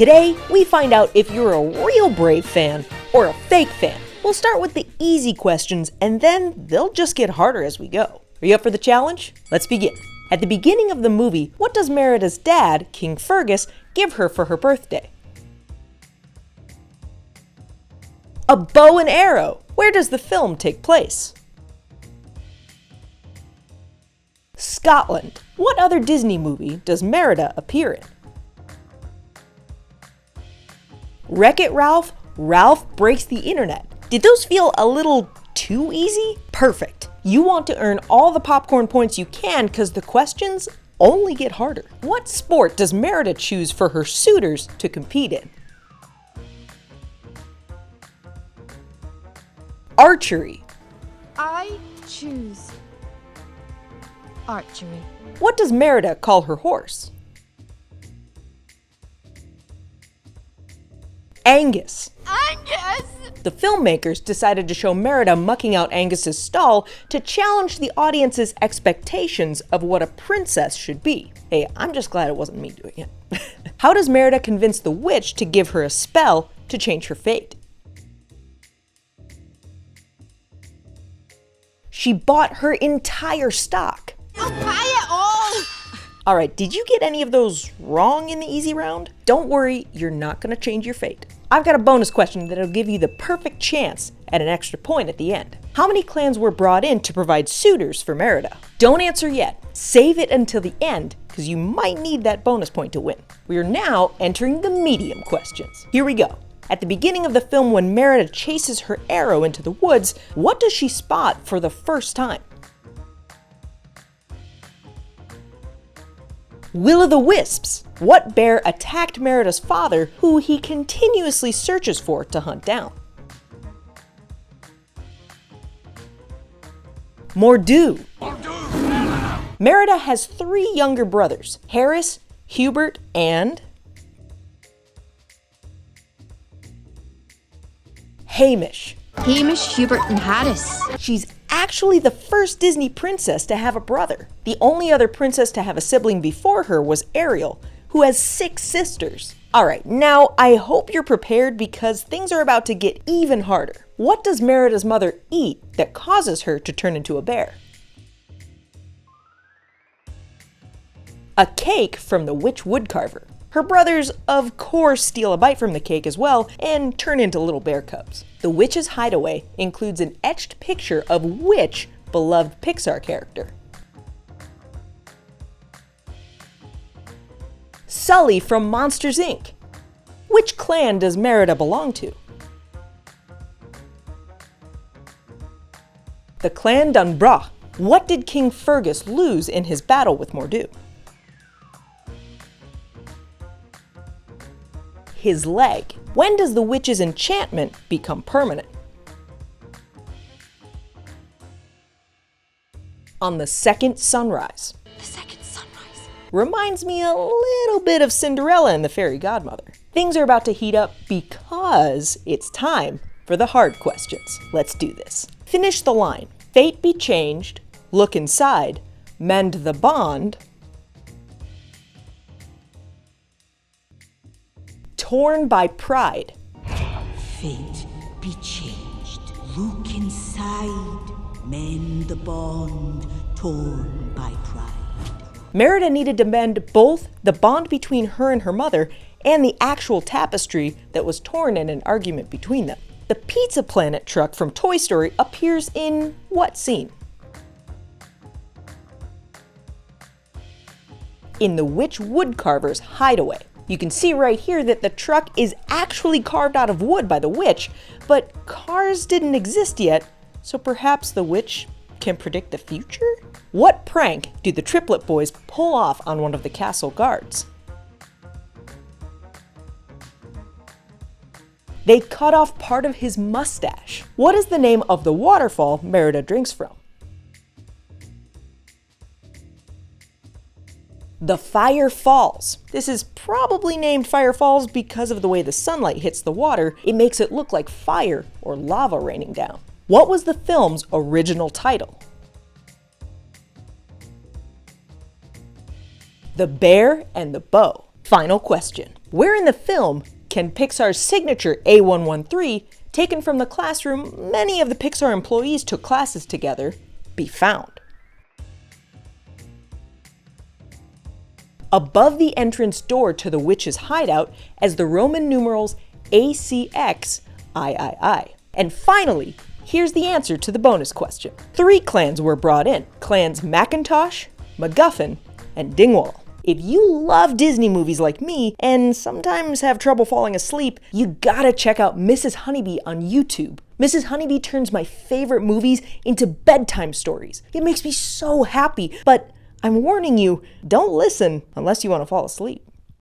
Today, we find out if you're a real Brave fan or a fake fan. We'll start with the easy questions, and then they'll just get harder as we go. Are you up for the challenge? Let's begin. At the beginning of the movie, what does Merida's dad, King Fergus, give her for her birthday? A bow and arrow. Where does the film take place? Scotland. What other Disney movie does Merida appear in? Wreck-It Ralph, Ralph Breaks the Internet. Did those feel a little too easy? Perfect. You want to earn all the popcorn points you can because the questions only get harder. What sport does Merida choose for her suitors to compete in? Archery. I choose archery. What does Merida call her horse? Angus. Angus! The filmmakers decided to show Merida mucking out Angus's stall to challenge the audience's expectations of what a princess should be. Hey, I'm just glad it wasn't me doing it. How does Merida convince the witch to give her a spell to change her fate? She bought her entire stock. I'll buy it all! Alright, did you get any of those wrong in the easy round? Don't worry, you're not going to change your fate. I've got a bonus question that'll give you the perfect chance at an extra point at the end. How many clans were brought in to provide suitors for Merida? Don't answer yet. Save it until the end, because you might need that bonus point to win. We are now entering the medium questions. Here we go. At the beginning of the film, when Merida chases her arrow into the woods, what does she spot for the first time? Will-o'-the-wisps. What bear attacked Merida's father, who he continuously searches for to hunt down? Mor'du. Merida has 3 younger brothers, Harris, Hubert, and Hamish. Hamish, Hubert, and Harris. She's actually the first Disney princess to have a brother. The only other princess to have a sibling before her was Ariel, who has 6 sisters. Alright, now I hope you're prepared because things are about to get even harder. What does Merida's mother eat that causes her to turn into a bear? A cake from the witch woodcarver. Her brothers, of course, steal a bite from the cake as well and turn into little bear cubs. The witch's hideaway includes an etched picture of which beloved Pixar character? Sully from Monsters, Inc. Which clan does Merida belong to? The Clan Dunbrach. What did King Fergus lose in his battle with Mor'du? His leg. When does the witch's enchantment become permanent? On the second sunrise. The second sunrise. Reminds me a little bit of Cinderella and the Fairy Godmother. Things are about to heat up because it's time for the hard questions. Let's do this. Finish the line. Fate be changed, look inside, mend the bond, torn by pride. Fate be changed. Look inside. Mend the bond. Torn by pride. Merida needed to mend both the bond between her and her mother and the actual tapestry that was torn in an argument between them. The Pizza Planet truck from Toy Story appears in what scene? In the witch woodcarver's hideaway. You can see right here that the truck is actually carved out of wood by the witch, but cars didn't exist yet, so perhaps the witch can predict the future? What prank do the Triplet boys pull off on one of the castle guards? They cut off part of his mustache. What is the name of the waterfall Merida drinks from? The Fire Falls. This is probably named Fire Falls because of the way the sunlight hits the water. It makes it look like fire or lava raining down. What was the film's original title? The Bear and the Bow. Final question. Where in the film can Pixar's signature A113, taken from the classroom many of the Pixar employees took classes together, be found? Above the entrance door to the witch's hideout as the Roman numerals ACX III. And finally, here's the answer to the bonus question. 3 clans were brought in: Clans Macintosh, MacGuffin, and Dingwall. If you love Disney movies like me and sometimes have trouble falling asleep, you gotta check out Mrs. Honeybee on YouTube. Mrs. Honeybee turns my favorite movies into bedtime stories. It makes me so happy, but I'm warning you, don't listen unless you want to fall asleep.